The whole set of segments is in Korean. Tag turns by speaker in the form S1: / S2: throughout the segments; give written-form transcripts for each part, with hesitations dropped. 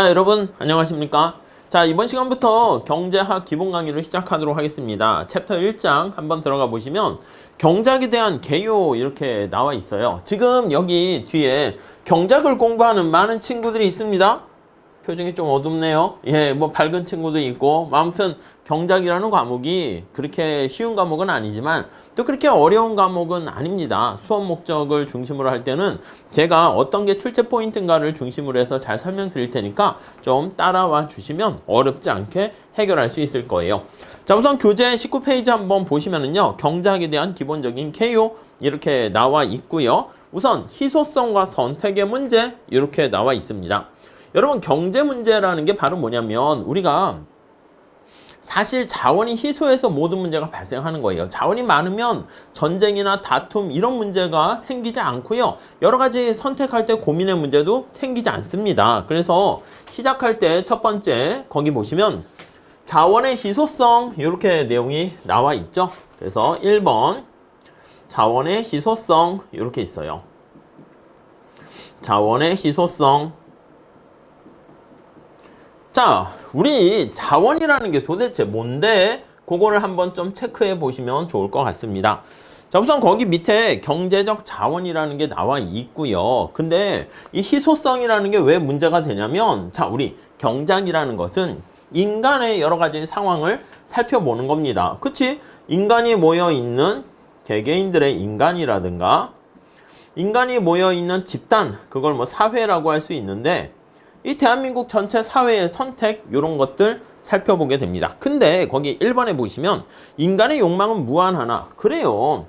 S1: 자, 여러분 안녕하십니까? 자, 이번 시간부터 경제학 기본 강의를 시작하도록 하겠습니다. 챕터 1장 한번 들어가 보시면 경작에 대한 개요 이렇게 나와 있어요. 지금 여기 뒤에 경작을 공부하는 많은 친구들이 있습니다. 표정이 좀 어둡네요. 예, 뭐 밝은 친구도 있고, 아무튼 경작이라는 과목이 그렇게 쉬운 과목은 아니지만 또 그렇게 어려운 과목은 아닙니다. 수업 목적을 중심으로 할 때는 제가 어떤 게 출제 포인트인가를 중심으로 해서 잘 설명드릴 테니까 좀 따라와 주시면 어렵지 않게 해결할 수 있을 거예요. 자, 우선 교재 19페이지 한번 보시면은요, 경작에 대한 기본적인 개요 이렇게 나와 있고요. 우선 희소성과 선택의 문제 이렇게 나와 있습니다. 여러분, 경제 문제라는 게 바로 뭐냐면 우리가 사실 자원이 희소해서 모든 문제가 발생하는 거예요. 자원이 많으면 전쟁이나 다툼 이런 문제가 생기지 않고요. 여러 가지 선택할 때 고민의 문제도 생기지 않습니다. 그래서 시작할 때 첫 번째 거기 보시면 자원의 희소성 이렇게 내용이 나와 있죠. 그래서 1번 자원의 희소성 이렇게 있어요. 자원의 희소성. 자, 우리 자원이라는 게 도대체 뭔데? 그거를 한번 좀 체크해 보시면 좋을 것 같습니다. 자, 우선 거기 밑에 경제적 자원이라는 게 나와 있고요. 근데 이 희소성이라는 게 왜 문제가 되냐면, 자, 우리 경작이라는 것은 인간의 여러 가지 상황을 살펴보는 겁니다. 그치? 인간이 모여있는 개개인들의 인간이라든가 인간이 모여있는 집단, 그걸 뭐 사회라고 할 수 있는데 이 대한민국 전체 사회의 선택 이런 것들 살펴보게 됩니다. 근데 거기 1번에 보시면 인간의 욕망은 무한하나? 그래요.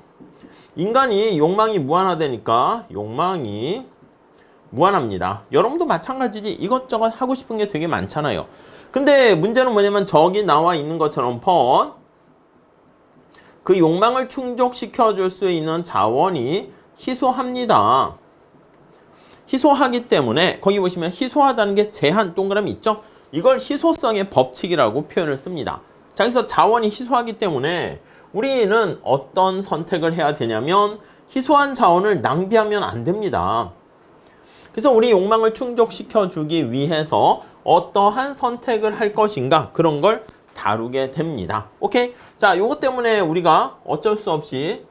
S1: 인간이 욕망이 무한하다니까 욕망이 무한합니다. 여러분도 마찬가지지. 이것저것 하고 싶은 게 되게 많잖아요. 근데 문제는 뭐냐면 저기 나와 있는 것처럼 그 욕망을 충족시켜 줄 수 있는 자원이 희소합니다. 희소하기 때문에 거기 보시면 희소하다는 게 제한 동그라미 있죠? 이걸 희소성의 법칙이라고 표현을 씁니다. 자, 그래서 자원이 희소하기 때문에 우리는 어떤 선택을 해야 되냐면 희소한 자원을 낭비하면 안 됩니다. 그래서 우리 욕망을 충족시켜 주기 위해서 어떠한 선택을 할 것인가 그런 걸 다루게 됩니다. 오케이? 자, 요것 때문에 우리가 어쩔 수 없이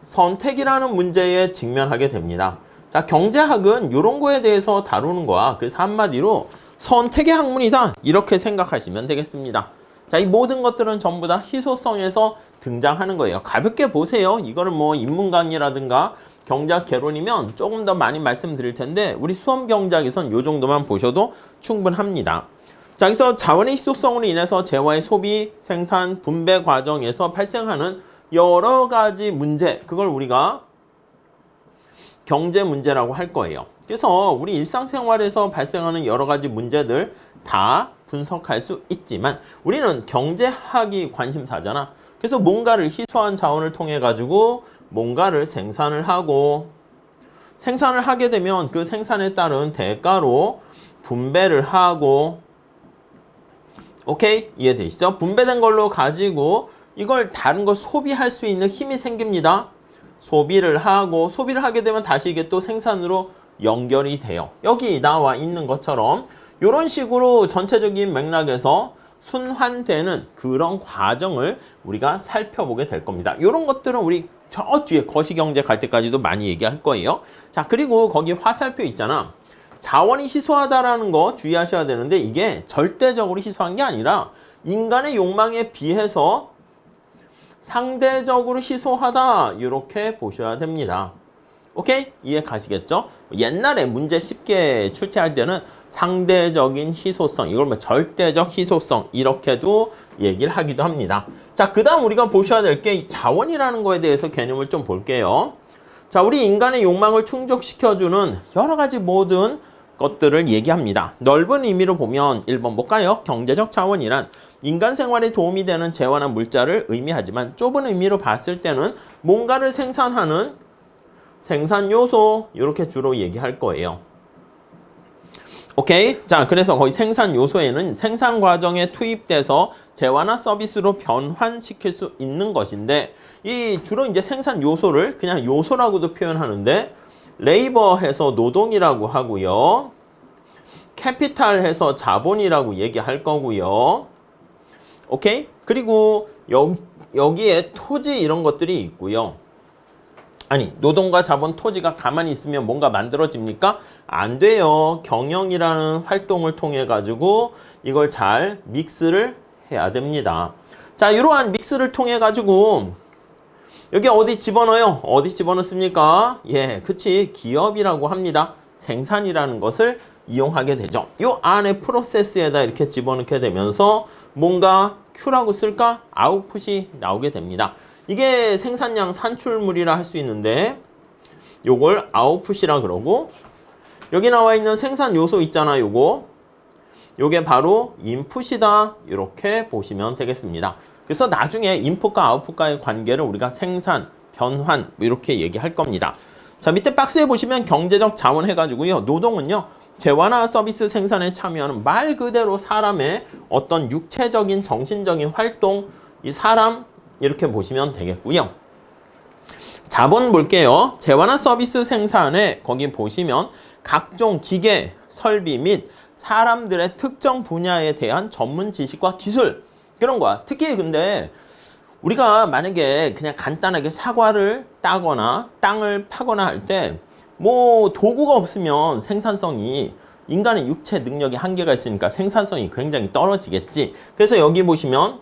S1: 선택이라는 문제에 직면하게 됩니다. 자, 경제학은 이런 거에 대해서 다루는 거야. 그래서 한마디로 선택의 학문이다. 이렇게 생각하시면 되겠습니다. 자, 이 모든 것들은 전부 다 희소성에서 등장하는 거예요. 가볍게 보세요. 이거는 뭐 인문 강의라든가 경제학 개론이면 조금 더 많이 말씀드릴 텐데 우리 수험 경제학에선 이 정도만 보셔도 충분합니다. 자, 그래서 자원의 희소성으로 인해서 재화의 소비, 생산, 분배 과정에서 발생하는 여러 가지 문제, 그걸 우리가 경제 문제라고 할 거예요. 그래서 우리 일상생활에서 발생하는 여러 가지 문제들 다 분석할 수 있지만 우리는 경제학이 관심사잖아. 그래서 뭔가를 희소한 자원을 통해 가지고 뭔가를 생산을 하고 생산을 하게 되면 그 생산에 따른 대가로 분배를 하고 오케이? 이해되시죠? 분배된 걸로 가지고 이걸 다른 걸 소비할 수 있는 힘이 생깁니다. 소비를 하게 되면 다시 이게 또 생산으로 연결이 돼요. 여기 나와 있는 것처럼 이런 식으로 전체적인 맥락에서 순환되는 그런 과정을 우리가 살펴보게 될 겁니다. 이런 것들은 우리 저 뒤에 거시경제 갈 때까지도 많이 얘기할 거예요. 자, 그리고 거기 화살표 있잖아. 자원이 희소하다라는 거 주의하셔야 되는데 이게 절대적으로 희소한 게 아니라 인간의 욕망에 비해서 상대적으로 희소하다 이렇게 보셔야 됩니다. 오케이? 이해 가시겠죠? 옛날에 문제 쉽게 출제할 때는 상대적인 희소성, 이걸 뭐 절대적 희소성 이렇게도 얘기를 하기도 합니다. 자, 그 다음 우리가 보셔야 될 게 자원이라는 거에 대해서 개념을 좀 볼게요. 자, 우리 인간의 욕망을 충족시켜주는 여러 가지 모든 것들을 얘기합니다. 넓은 의미로 보면 1번 볼까요? 경제적 자원이란 인간 생활에 도움이 되는 재화나 물자를 의미하지만 좁은 의미로 봤을 때는 뭔가를 생산하는 생산 요소 이렇게 주로 얘기할 거예요. 오케이? 자, 그래서 거의 생산 요소에는 생산 과정에 투입돼서 재화나 서비스로 변환시킬 수 있는 것인데 이 주로 이제 생산 요소를 그냥 요소라고도 표현하는데 레이버 해서 노동이라고 하고요. 캐피탈 해서 자본이라고 얘기할 거고요. 오케이? 그리고 여기에 토지 이런 것들이 있고요. 아니, 노동과 자본, 토지가 가만히 있으면 뭔가 만들어집니까? 안 돼요. 경영이라는 활동을 통해 가지고 이걸 잘 믹스를 해야 됩니다. 자, 이러한 믹스를 통해 가지고 여기 어디 집어넣어요? 어디 집어넣습니까? 예, 그치. 기업이라고 합니다. 생산이라는 것을 이용하게 되죠. 이 안에 프로세스에다 이렇게 집어넣게 되면서 뭔가 Q라고 쓸까? 아웃풋이 나오게 됩니다. 이게 생산량 산출물이라 할 수 있는데 요걸 아웃풋이라 그러고 여기 나와 있는 생산 요소 있잖아. 요게 바로 인풋이다. 이렇게 보시면 되겠습니다. 그래서 나중에 인풋과 아웃풋과의 관계를 우리가 생산, 변환 이렇게 얘기할 겁니다. 자, 밑에 박스에 보시면 경제적 자원 해가지고요. 노동은요. 재화나 서비스 생산에 참여하는 말 그대로 사람의 어떤 육체적인 정신적인 활동, 이 사람 이렇게 보시면 되겠고요. 자본 볼게요. 재화나 서비스 생산에 거기 보시면 각종 기계, 설비 및 사람들의 특정 분야에 대한 전문 지식과 기술 그런 거야. 특히 근데 우리가 만약에 그냥 간단하게 사과를 따거나 땅을 파거나 할 때 뭐 도구가 없으면 생산성이 인간의 육체 능력이 한계가 있으니까 생산성이 굉장히 떨어지겠지. 그래서 여기 보시면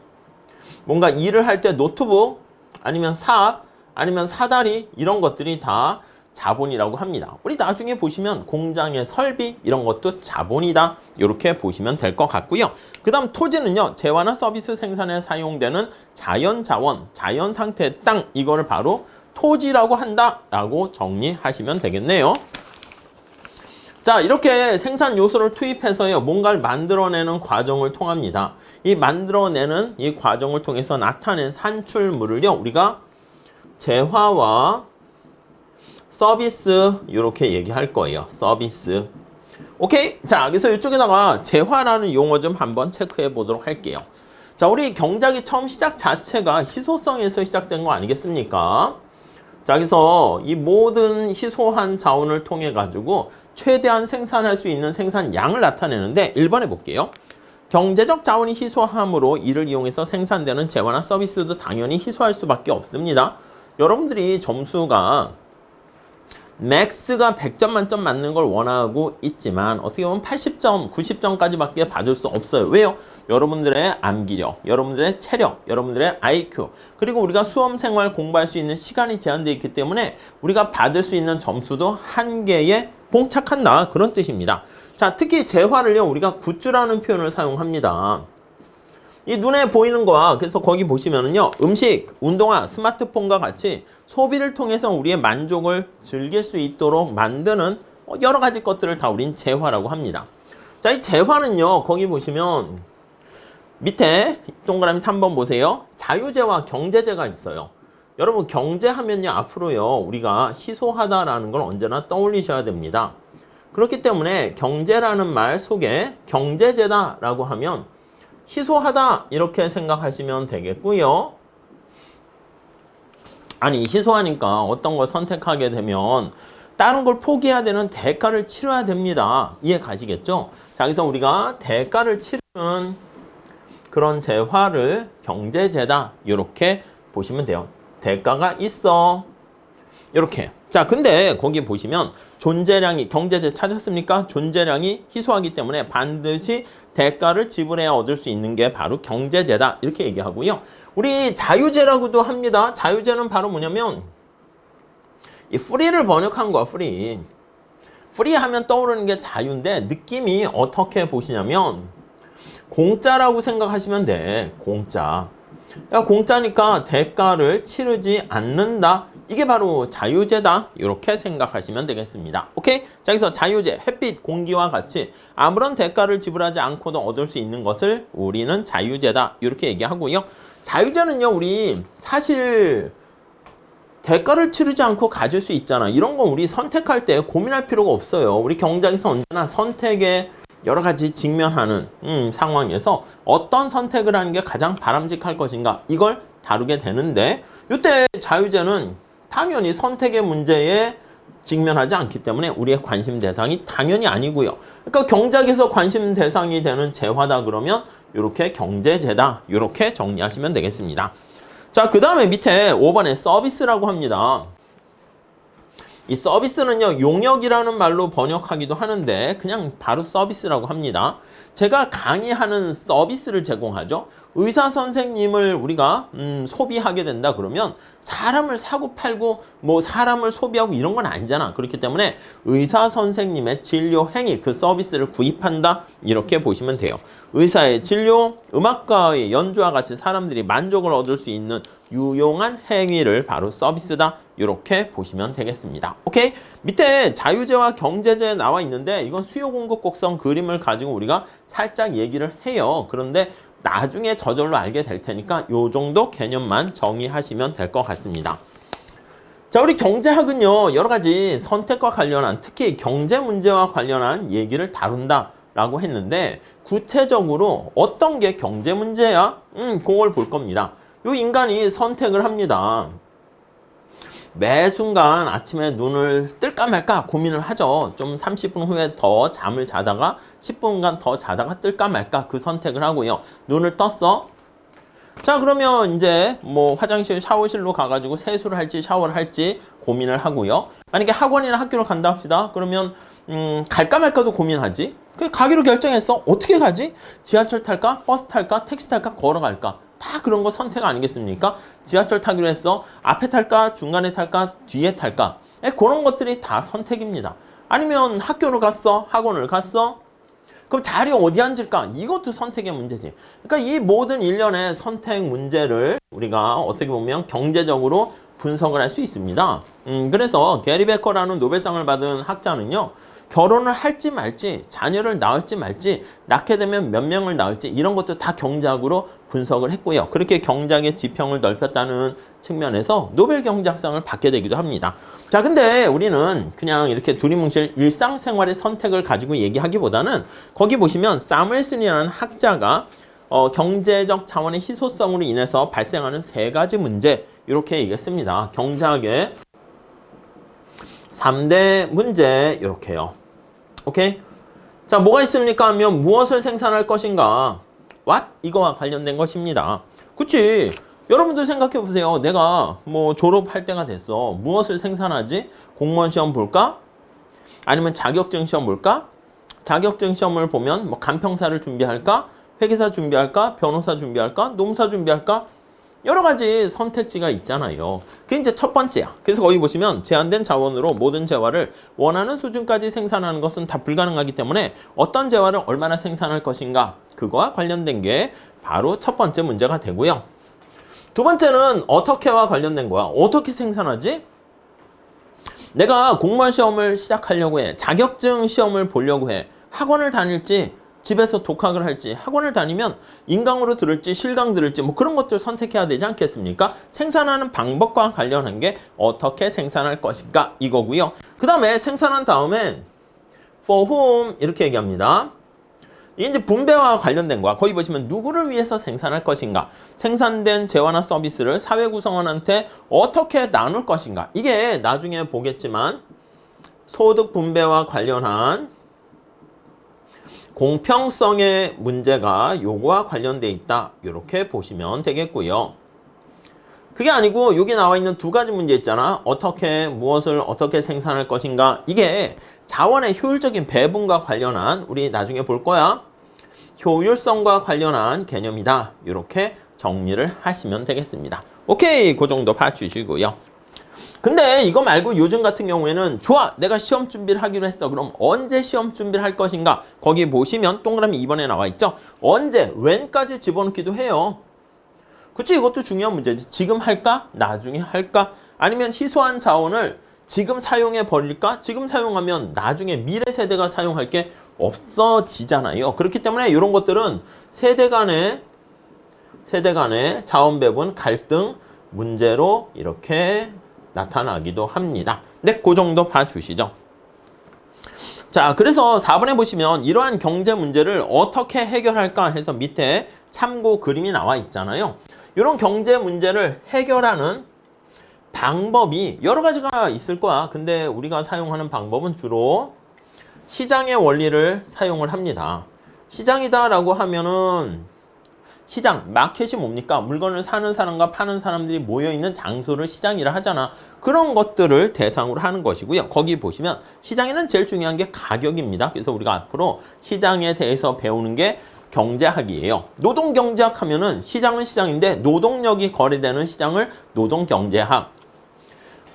S1: 뭔가 일을 할 때 노트북 아니면 사압 아니면 사다리 이런 것들이 다 자본이라고 합니다. 우리 나중에 보시면 공장의 설비 이런 것도 자본이다. 이렇게 보시면 될 것 같고요. 그 다음 토지는요. 재화나 서비스 생산에 사용되는 자연자원, 자연상태의 땅 이거를 바로 토지라고 한다라고 정리하시면 되겠네요. 자, 이렇게 생산 요소를 투입해서요. 뭔가를 만들어내는 과정을 통합니다. 이 만들어내는 이 과정을 통해서 나타낸 산출물을요. 우리가 재화와 서비스 이렇게 얘기할 거예요. 서비스. 오케이? 자, 그래서 이쪽에다가 재화라는 용어 좀 한번 체크해 보도록 할게요. 자, 우리 경작이 처음 시작 자체가 희소성에서 시작된 거 아니겠습니까? 자, 그래서 이 모든 희소한 자원을 통해 가지고 최대한 생산할 수 있는 생산량을 나타내는데 1번 해볼게요. 경제적 자원이 희소함으로 이를 이용해서 생산되는 재화나 서비스도 당연히 희소할 수밖에 없습니다. 여러분들이 점수가 맥스가 100점 만점 맞는 걸 원하고 있지만 어떻게 보면 80점, 90점까지밖에 받을 수 없어요. 왜요? 여러분들의 암기력, 여러분들의 체력, 여러분들의 IQ 그리고 우리가 수험생활 공부할 수 있는 시간이 제한되어 있기 때문에 우리가 받을 수 있는 점수도 한계에 봉착한다. 그런 뜻입니다. 자, 특히 재화를요. 우리가 굿즈라는 표현을 사용합니다. 이 눈에 보이는 거야. 그래서 거기 보시면은요. 음식, 운동화, 스마트폰과 같이 소비를 통해서 우리의 만족을 즐길 수 있도록 만드는 여러 가지 것들을 다 우린 재화라고 합니다. 자, 이 재화는요. 거기 보시면 밑에 동그라미 3번 보세요. 자유재와 경제재가 있어요. 여러분 경제하면요. 앞으로요. 우리가 희소하다라는 걸 언제나 떠올리셔야 됩니다. 그렇기 때문에 경제라는 말 속에 경제재다라고 하면 희소하다 이렇게 생각하시면 되겠고요. 아니 희소하니까 어떤 걸 선택하게 되면 다른 걸 포기해야 되는 대가를 치러야 됩니다. 이해 가시겠죠? 자, 그래서 우리가 대가를 치르는 그런 재화를 경제재다 이렇게 보시면 돼요. 대가가 있어. 이렇게. 자, 근데 거기 보시면 존재량이 경제재 찾았습니까? 존재량이 희소하기 때문에 반드시 대가를 지불해야 얻을 수 있는 게 바로 경제재다. 이렇게 얘기하고요. 우리 자유재라고도 합니다. 자유재는 바로 뭐냐면 이 프리를 번역한 거야. 프리. 프리 하면 떠오르는 게 자유인데 느낌이 어떻게 보시냐면 공짜라고 생각하시면 돼. 공짜. 야, 공짜니까 대가를 치르지 않는다. 이게 바로 자유재다. 이렇게 생각하시면 되겠습니다. 오케이? 자, 그래서 자유재, 햇빛, 공기와 같이 아무런 대가를 지불하지 않고도 얻을 수 있는 것을 우리는 자유재다. 이렇게 얘기하고요. 자유재는요, 우리 사실 대가를 치르지 않고 가질 수 있잖아. 이런 건 우리 선택할 때 고민할 필요가 없어요. 우리 경작에서 언제나 선택에 여러 가지 직면하는 상황에서 어떤 선택을 하는 게 가장 바람직할 것인가 이걸 다루게 되는데 이때 자유재는 당연히 선택의 문제에 직면하지 않기 때문에 우리의 관심 대상이 당연히 아니고요. 그러니까 경제학에서 관심 대상이 되는 재화다 그러면 이렇게 경제재다 이렇게 정리하시면 되겠습니다. 자, 그 다음에 밑에 5번에 서비스라고 합니다. 이 서비스는요, 용역이라는 말로 번역하기도 하는데 그냥 바로 서비스라고 합니다. 제가 강의하는 서비스를 제공하죠. 의사 선생님을 우리가 소비하게 된다 그러면 사람을 사고 팔고 뭐 사람을 소비하고 이런 건 아니잖아. 그렇기 때문에 의사 선생님의 진료 행위, 그 서비스를 구입한다 이렇게 보시면 돼요. 의사의 진료, 음악가의 연주와 같이 사람들이 만족을 얻을 수 있는 유용한 행위를 바로 서비스다 이렇게 보시면 되겠습니다. 오케이? 밑에 자유재와 경제재 나와 있는데 이건 수요 공급 곡선 그림을 가지고 우리가 살짝 얘기를 해요. 그런데 나중에 저절로 알게 될 테니까 요 정도 개념만 정의하시면 될 것 같습니다. 자, 우리 경제학은요, 여러 가지 선택과 관련한, 특히 경제 문제와 관련한 얘기를 다룬다 라고 했는데 구체적으로 어떤 게 경제 문제야? 그걸 볼 겁니다. 요 인간이 선택을 합니다. 매 순간 아침에 눈을 뜰까 말까 고민을 하죠. 좀 30분 후에 더 잠을 자다가 10분간 더 자다가 뜰까 말까 그 선택을 하고요. 눈을 떴어. 자, 그러면 이제 뭐 화장실, 샤워실로 가가지고 세수를 할지 샤워를 할지 고민을 하고요. 만약에 학원이나 학교를 간다 합시다. 그러면 갈까 말까도 고민하지. 가기로 결정했어. 어떻게 가지? 지하철 탈까? 버스 탈까? 택시 탈까? 걸어갈까? 다 그런 거 선택 아니겠습니까? 지하철 타기로 했어. 앞에 탈까? 중간에 탈까? 뒤에 탈까? 그런 것들이 다 선택입니다. 아니면 학교를 갔어. 학원을 갔어. 그럼 자리 어디 앉을까? 이것도 선택의 문제지. 그러니까 이 모든 일련의 선택 문제를 우리가 어떻게 보면 경제적으로 분석을 할 수 있습니다. 그래서 게리 베커라는 노벨상을 받은 학자는요. 결혼을 할지 말지, 자녀를 낳을지 말지, 낳게 되면 몇 명을 낳을지 이런 것도 다 경제학으로 분석을 했고요. 그렇게 경제학의 지평을 넓혔다는 측면에서 노벨 경제학상을 받게 되기도 합니다. 자, 근데 우리는 그냥 이렇게 두리뭉실 일상생활의 선택을 가지고 얘기하기보다는 거기 보시면 사무엘슨이라는 학자가 경제적 자원의 희소성으로 인해서 발생하는 세 가지 문제 이렇게 얘기했습니다. 경제학의 3대 문제 이렇게요. 오케이? 자, 뭐가 있습니까 하면 무엇을 생산할 것인가? What? 이거와 관련된 것입니다. 그치? 여러분들 생각해 보세요. 내가 뭐 졸업할 때가 됐어. 무엇을 생산하지? 공무원 시험 볼까? 아니면 자격증 시험 볼까? 자격증 시험을 보면 뭐 간평사를 준비할까? 회계사 준비할까? 변호사 준비할까? 노무사 준비할까? 여러 가지 선택지가 있잖아요. 그게 이제 첫 번째야. 그래서 거기 보시면 제한된 자원으로 모든 재화를 원하는 수준까지 생산하는 것은 다 불가능하기 때문에 어떤 재화를 얼마나 생산할 것인가 그거와 관련된 게 바로 첫 번째 문제가 되고요. 두 번째는 어떻게와 관련된 거야. 어떻게 생산하지? 내가 공무원 시험을 시작하려고 해. 자격증 시험을 보려고 해. 학원을 다닐지 집에서 독학을 할지 학원을 다니면 인강으로 들을지 실강 들을지 뭐 그런 것들 선택해야 되지 않겠습니까? 생산하는 방법과 관련한 게 어떻게 생산할 것인가 이거고요. 그 다음에 생산한 다음에 for whom 이렇게 얘기합니다. 이게 이제 분배와 관련된 거야. 거기 보시면 누구를 위해서 생산할 것인가, 생산된 재화나 서비스를 사회 구성원한테 어떻게 나눌 것인가. 이게 나중에 보겠지만 소득 분배와 관련한 공평성의 문제가 요거와 관련돼 있다. 이렇게 보시면 되겠고요. 그게 아니고 여기 나와 있는 두 가지 문제 있잖아. 어떻게 무엇을 어떻게 생산할 것인가. 이게 자원의 효율적인 배분과 관련한 우리 나중에 볼 거야. 효율성과 관련한 개념이다. 이렇게 정리를 하시면 되겠습니다. 오케이, 그 정도 봐주시고요. 근데 이거 말고 요즘 같은 경우에는 좋아, 내가 시험 준비를 하기로 했어. 그럼 언제 시험 준비를 할 것인가? 거기 보시면 동그라미 2번에 나와 있죠. 언제, when까지 집어넣기도 해요. 그치? 이것도 중요한 문제지. 지금 할까? 나중에 할까? 아니면 희소한 자원을 지금 사용해 버릴까? 지금 사용하면 나중에 미래 세대가 사용할 게 없어지잖아요. 그렇기 때문에 이런 것들은 세대 간의 자원 배분 갈등 문제로 이렇게 나타나기도 합니다. 네, 그 정도 봐주시죠. 자, 그래서 4번에 보시면 이러한 경제 문제를 어떻게 해결할까 해서 밑에 참고 그림이 나와 있잖아요. 이런 경제 문제를 해결하는 방법이 여러 가지가 있을 거야. 근데 우리가 사용하는 방법은 주로 시장의 원리를 사용을 합니다. 시장이다라고 하면은 시장, 마켓이 뭡니까? 물건을 사는 사람과 파는 사람들이 모여있는 장소를 시장이라 하잖아. 그런 것들을 대상으로 하는 것이고요. 거기 보시면 시장에는 제일 중요한 게 가격입니다. 그래서 우리가 앞으로 시장에 대해서 배우는 게 경제학이에요. 노동경제학 하면은 시장은 시장인데 노동력이 거래되는 시장을 노동경제학.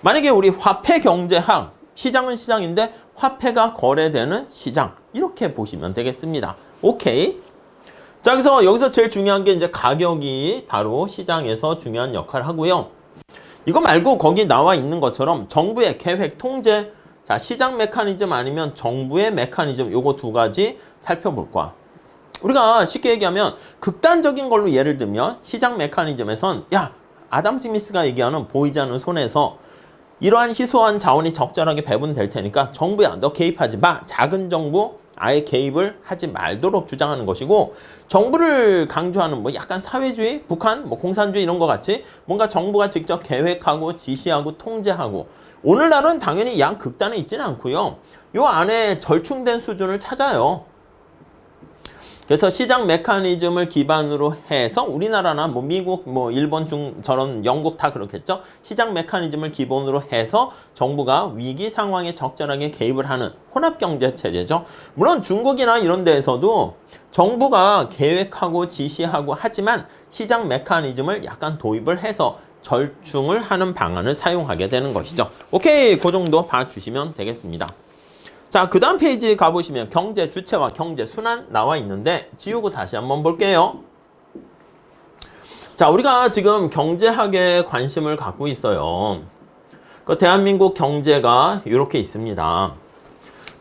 S1: 만약에 우리 화폐경제학, 시장은 시장인데 화폐가 거래되는 시장. 이렇게 보시면 되겠습니다. 오케이. 자, 그래서 여기서 제일 중요한 게 이제 가격이 바로 시장에서 중요한 역할을 하고요. 이거 말고 거기 나와 있는 것처럼 정부의 계획, 통제, 자, 시장 메커니즘 아니면 정부의 메커니즘 요거 두 가지 살펴볼 거야. 우리가 쉽게 얘기하면 극단적인 걸로 예를 들면 시장 메커니즘에선 야, 아담 스미스가 얘기하는 보이지 않는 손에서 이러한 희소한 자원이 적절하게 배분될 테니까 정부야, 너 개입하지 마. 작은 정부 아예 개입을 하지 말도록 주장하는 것이고, 정부를 강조하는 뭐 약간 사회주의, 북한, 뭐 공산주의 이런 거 같이 뭔가 정부가 직접 계획하고 지시하고 통제하고, 오늘날은 당연히 양극단에 있지는 않고요. 요 안에 절충된 수준을 찾아요. 그래서 시장 메커니즘을 기반으로 해서 우리나라나 뭐 미국, 뭐 일본, 저런 영국 다 그렇겠죠. 시장 메커니즘을 기본으로 해서 정부가 위기 상황에 적절하게 개입을 하는 혼합경제 체제죠. 물론 중국이나 이런 데에서도 정부가 계획하고 지시하고 하지만 시장 메커니즘을 약간 도입을 해서 절충을 하는 방안을 사용하게 되는 것이죠. 오케이, 그 정도 봐주시면 되겠습니다. 자, 그 다음 페이지 가보시면 경제 주체와 경제 순환 나와 있는데 지우고 다시 한번 볼게요. 자, 우리가 지금 경제학에 관심을 갖고 있어요. 그 대한민국 경제가 이렇게 있습니다.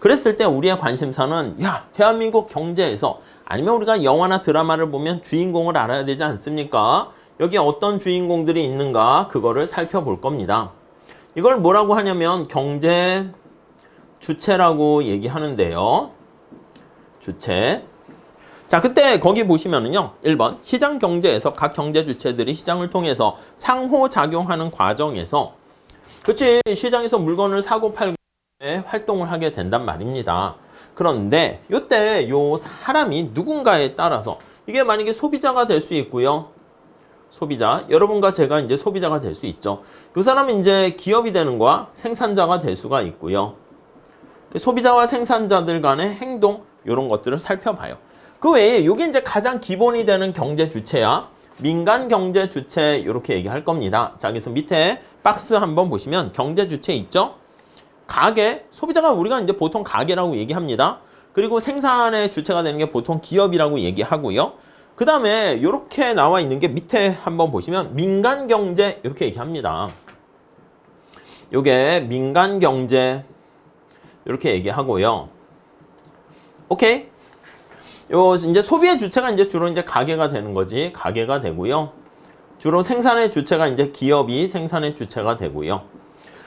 S1: 그랬을 때 우리의 관심사는 야, 대한민국 경제에서 아니면 우리가 영화나 드라마를 보면 주인공을 알아야 되지 않습니까? 여기 어떤 주인공들이 있는가 그거를 살펴볼 겁니다. 이걸 뭐라고 하냐면 경제 주체라고 얘기하는데요. 주체. 자, 그때 거기 보시면은요. 1번 시장 경제에서 각 경제 주체들이 시장을 통해서 상호작용하는 과정에서 그치 시장에서 물건을 사고 팔고 활동을 하게 된단 말입니다. 그런데 요때 요 사람이 누군가에 따라서 이게 만약에 소비자가 될 수 있고요. 소비자, 여러분과 제가 이제 소비자가 될 수 있죠. 요 사람은 이제 기업이 되는 거야. 생산자가 될 수가 있고요. 소비자와 생산자들 간의 행동 이런 것들을 살펴봐요. 그 외에 이게 이제 가장 기본이 되는 경제 주체야. 민간 경제 주체 이렇게 얘기할 겁니다. 자, 그래서 밑에 박스 한번 보시면 경제 주체 있죠? 가게, 소비자가 우리가 이제 보통 가게라고 얘기합니다. 그리고 생산의 주체가 되는 게 보통 기업이라고 얘기하고요. 그 다음에 이렇게 나와 있는 게 밑에 한번 보시면 민간 경제 이렇게 얘기합니다. 요게 민간 경제 이렇게 얘기하고요. 오케이. 요 이제 소비의 주체가 이제 주로 이제 가게가 되는 거지. 가게가 되고요. 주로 생산의 주체가 이제 기업이 생산의 주체가 되고요.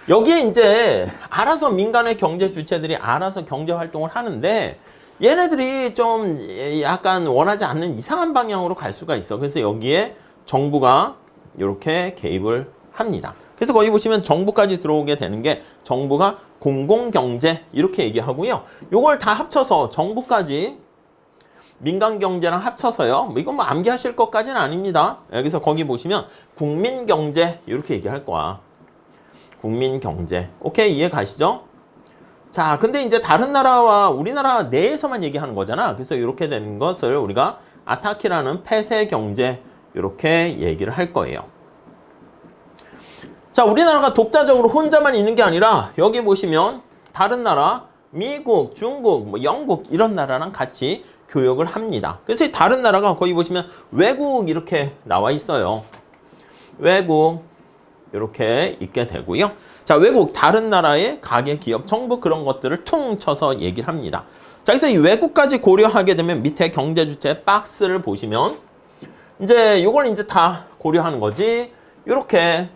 S1: 여기에 이제 알아서 민간의 경제 주체들이 알아서 경제 활동을 하는데 얘네들이 좀 약간 원하지 않는 이상한 방향으로 갈 수가 있어. 그래서 여기에 정부가 이렇게 개입을 합니다. 그래서 거기 보시면 정부까지 들어오게 되는 게 정부가 공공경제 이렇게 얘기하고요. 요걸 다 합쳐서 정부까지 민간경제랑 합쳐서요. 뭐 이건 뭐 암기하실 것까지는 아닙니다. 여기서 거기 보시면 국민경제 이렇게 얘기할 거야. 국민경제. 오케이, 이해 가시죠? 자, 근데 이제 다른 나라와 우리나라 내에서만 얘기하는 거잖아. 그래서 이렇게 되는 것을 우리가 아타키라는 폐쇄경제 이렇게 얘기를 할 거예요. 자, 우리나라가 독자적으로 혼자만 있는 게 아니라 여기 보시면 다른 나라, 미국, 중국, 뭐 영국 이런 나라랑 같이 교역을 합니다. 그래서 다른 나라가 거기 보시면 외국 이렇게 나와 있어요. 외국 이렇게 있게 되고요. 자, 외국 다른 나라의 가게, 기업, 정부 그런 것들을 퉁 쳐서 얘기를 합니다. 자, 그래서 이 외국까지 고려하게 되면 밑에 경제 주체 박스를 보시면 이제 이걸 이제 다 고려하는 거지. 이렇게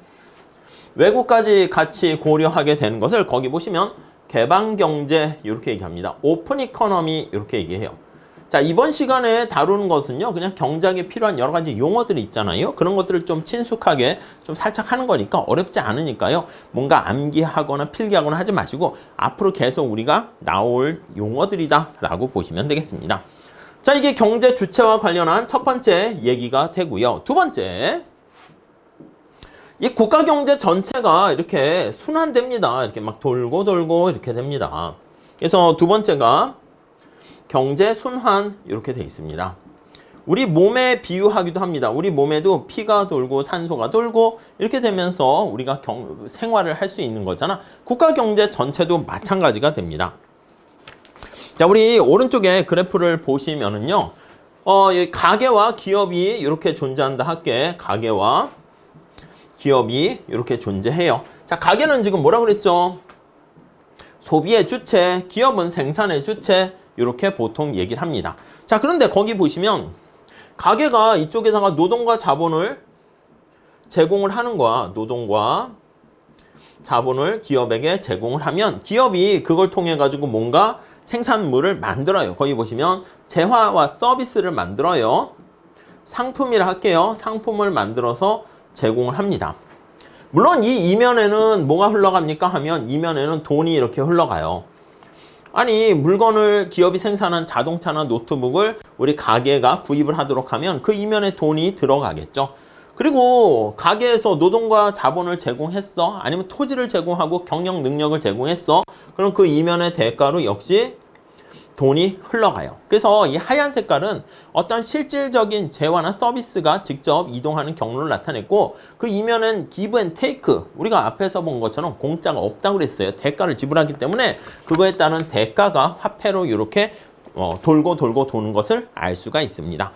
S1: 외국까지 같이 고려하게 되는 것을 거기 보시면 개방경제 이렇게 얘기합니다. 오픈 이코노미 이렇게 얘기해요. 자, 이번 시간에 다루는 것은요, 그냥 경제학에 필요한 여러 가지 용어들이 있잖아요. 그런 것들을 좀 친숙하게 좀 살짝 하는 거니까 어렵지 않으니까요. 뭔가 암기하거나 필기하거나 하지 마시고 앞으로 계속 우리가 나올 용어들이다 라고 보시면 되겠습니다. 자, 이게 경제 주체와 관련한 첫 번째 얘기가 되고요. 두 번째, 이 국가 경제 전체가 이렇게 순환됩니다. 이렇게 막 돌고 돌고 이렇게 됩니다. 그래서 두 번째가 경제 순환 이렇게 돼 있습니다. 우리 몸에 비유하기도 합니다. 우리 몸에도 피가 돌고 산소가 돌고 이렇게 되면서 우리가 생활을 할 수 있는 거잖아. 국가 경제 전체도 마찬가지가 됩니다. 자, 우리 오른쪽에 그래프를 보시면은요, 가계와 기업이 이렇게 존재한다 할게. 가계와 기업이 이렇게 존재해요. 자, 가계는 지금 뭐라 그랬죠? 소비의 주체, 기업은 생산의 주체, 이렇게 보통 얘기를 합니다. 자, 그런데 거기 보시면 가계가 이쪽에다가 노동과 자본을 제공을 하는 거야. 노동과 자본을 기업에게 제공을 하면 기업이 그걸 통해 가지고 뭔가 생산물을 만들어요. 거기 보시면 재화와 서비스를 만들어요. 상품이라 할게요. 상품을 만들어서 제공을 합니다. 물론 이 이면에는 뭐가 흘러갑니까 하면 이면에는 돈이 이렇게 흘러가요. 아니, 물건을 기업이 생산한 자동차나 노트북을 우리 가게가 구입을 하도록 하면 그 이면에 돈이 들어가겠죠. 그리고 가게에서 노동과 자본을 제공했어. 아니면 토지를 제공하고 경영 능력을 제공했어. 그럼 그 이면의 대가로 역시 돈이 흘러가요. 그래서 이 하얀 색깔은 어떤 실질적인 재화나 서비스가 직접 이동하는 경로를 나타냈고 그 이면은 give and take, 우리가 앞에서 본 것처럼 공짜가 없다고 그랬어요. 대가를 지불하기 때문에 그거에 따른 대가가 화폐로 이렇게 돌고 돌고 도는 것을 알 수가 있습니다.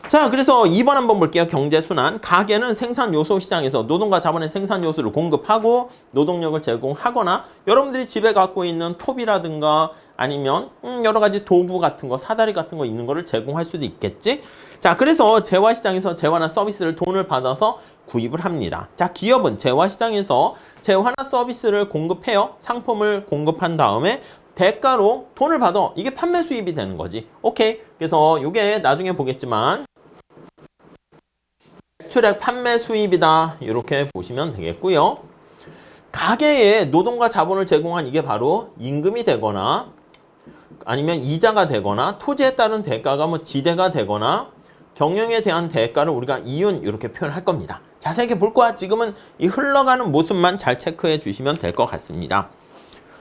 S1: 자, 그래서 2번 한번 볼게요. 경제순환. 가계는 생산 요소 시장에서 노동과 자본의 생산 요소를 공급하고 노동력을 제공하거나 여러분들이 집에 갖고 있는 톱이라든가 아니면 여러 가지 도구 같은 거, 사다리 같은 거 있는 거를 제공할 수도 있겠지. 자, 그래서 재화시장에서 재화나 서비스를 돈을 받아서 구입을 합니다. 자, 기업은 재화시장에서 재화나 서비스를 공급해요. 상품을 공급한 다음에 대가로 돈을 받아. 이게 판매 수입이 되는 거지. 오케이. 그래서 이게 나중에 보겠지만 매출액 판매 수입이다. 이렇게 보시면 되겠고요. 가계에 노동과 자본을 제공한 이게 바로 임금이 되거나 아니면 이자가 되거나 토지에 따른 대가가 뭐 지대가 되거나 경영에 대한 대가를 우리가 이윤 이렇게 표현할 겁니다. 자세하게 볼 거야. 지금은 이 흘러가는 모습만 잘 체크해 주시면 될 것 같습니다.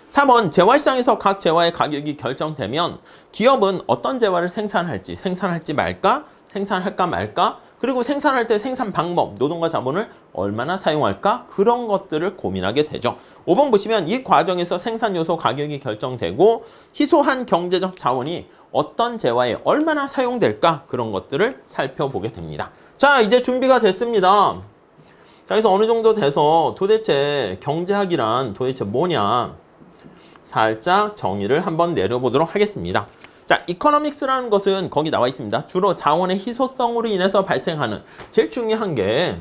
S1: 3번, 재화시장에서 각 재화의 가격이 결정되면 기업은 어떤 재화를 생산할지 말까, 생산할까 말까, 그리고 생산할 때 생산 방법, 노동과 자본을 얼마나 사용할까, 그런 것들을 고민하게 되죠. 5번 보시면 이 과정에서 생산 요소 가격이 결정되고 희소한 경제적 자원이 어떤 재화에 얼마나 사용될까, 그런 것들을 살펴보게 됩니다. 자, 이제 준비가 됐습니다. 자, 그래서 어느 정도 돼서 도대체 경제학이란 도대체 뭐냐, 살짝 정의를 한번 내려보도록 하겠습니다. 자, 이코노믹스라는 것은 거기 나와 있습니다. 주로 자원의 희소성으로 인해서 발생하는, 제일 중요한 게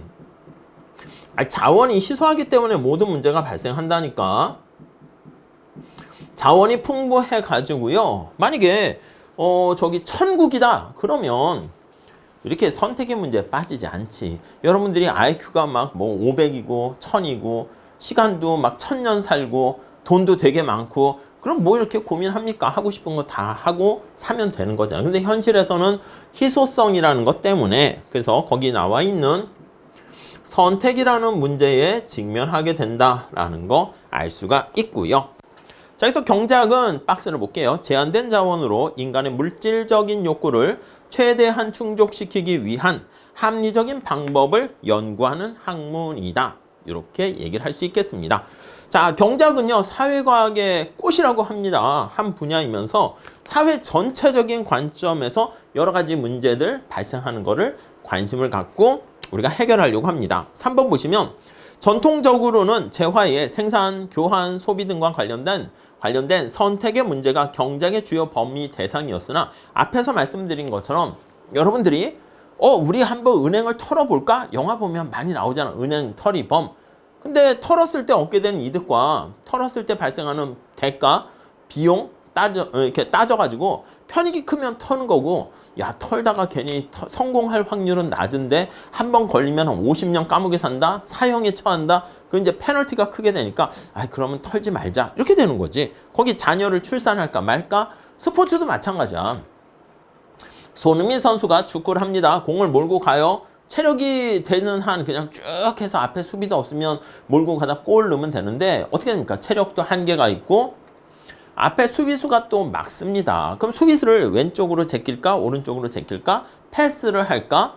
S1: 자원이 희소하기 때문에 모든 문제가 발생한다니까. 자원이 풍부해 가지고요. 만약에 저기 천국이다 그러면 이렇게 선택의 문제에 빠지지 않지. 여러분들이 IQ가 막 뭐 500이고 1000이고 시간도 막 1000년 살고 돈도 되게 많고 그럼 뭐 이렇게 고민합니까? 하고 싶은 거 다 하고 사면 되는 거잖아요. 근데 현실에서는 희소성이라는 것 때문에 그래서 거기 나와 있는 선택이라는 문제에 직면하게 된다라는 거 알 수가 있고요. 자, 그래서 경제학은 박스를 볼게요. 제한된 자원으로 인간의 물질적인 욕구를 최대한 충족시키기 위한 합리적인 방법을 연구하는 학문이다. 이렇게 얘기를 할 수 있겠습니다. 자, 경제학은요, 사회과학의 꽃이라고 합니다. 한 분야이면서 사회 전체적인 관점에서 여러 가지 문제들 발생하는 거를 관심을 갖고 우리가 해결하려고 합니다. 3번 보시면 전통적으로는 재화의 생산, 교환, 소비 등과 관련된 선택의 문제가 경제학의 주요 범위 대상이었으나 앞에서 말씀드린 것처럼 여러분들이 우리 한번 은행을 털어볼까? 영화 보면 많이 나오잖아. 은행 털이범. 근데 털었을 때 얻게 되는 이득과 털었을 때 발생하는 대가, 비용 이렇게 따져가지고 편익이 크면 터는 거고, 야, 털다가 괜히 성공할 확률은 낮은데 한 번 걸리면 한 50년 감옥에 산다, 사형에 처한다. 그 이제 페널티가 크게 되니까 그러면 털지 말자 이렇게 되는 거지. 거기 자녀를 출산할까 말까. 스포츠도 마찬가지야. 손흥민 선수가 축구를 합니다. 공을 몰고 가요. 체력이 되는 한 그냥 쭉 해서 앞에 수비도 없으면 몰고 가다 골 넣으면 되는데 어떻게 됩니까? 체력도 한계가 있고 앞에 수비수가 또 막습니다. 그럼 수비수를 왼쪽으로 제낄까? 오른쪽으로 제낄까? 패스를 할까?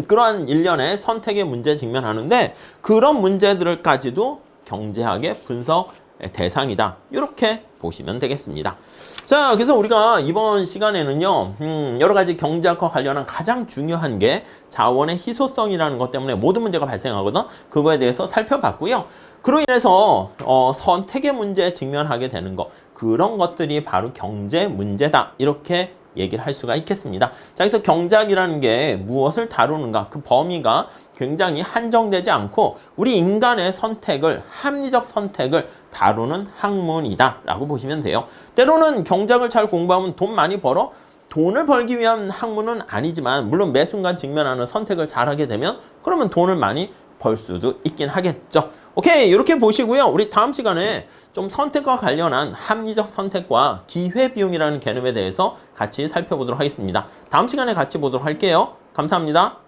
S1: 그러한 일련의 선택의 문제에 직면하는데 그런 문제들까지도 경제학의 분석 대상이다. 이렇게 보시면 되겠습니다. 자, 그래서 우리가 이번 시간에는요, 여러 가지 경제학과 관련한 가장 중요한 게 자원의 희소성이라는 것 때문에 모든 문제가 발생하거든. 그거에 대해서 살펴봤고요. 그로 인해서 선택의 문제에 직면하게 되는 것, 그런 것들이 바로 경제 문제다. 이렇게 얘기를 할 수가 있겠습니다. 자, 그래서 경제학이라는 게 무엇을 다루는가? 그 범위가 굉장히 한정되지 않고 우리 인간의 선택을, 합리적 선택을 다루는 학문이다 라고 보시면 돼요. 때로는 경제학을 잘 공부하면 돈 많이 벌어? 돈을 벌기 위한 학문은 아니지만 물론 매 순간 직면하는 선택을 잘하게 되면 그러면 돈을 많이 벌 수도 있긴 하겠죠. 오케이, 이렇게 보시고요. 우리 다음 시간에 좀 선택과 관련한 합리적 선택과 기회비용이라는 개념에 대해서 같이 살펴보도록 하겠습니다. 다음 시간에 같이 보도록 할게요. 감사합니다.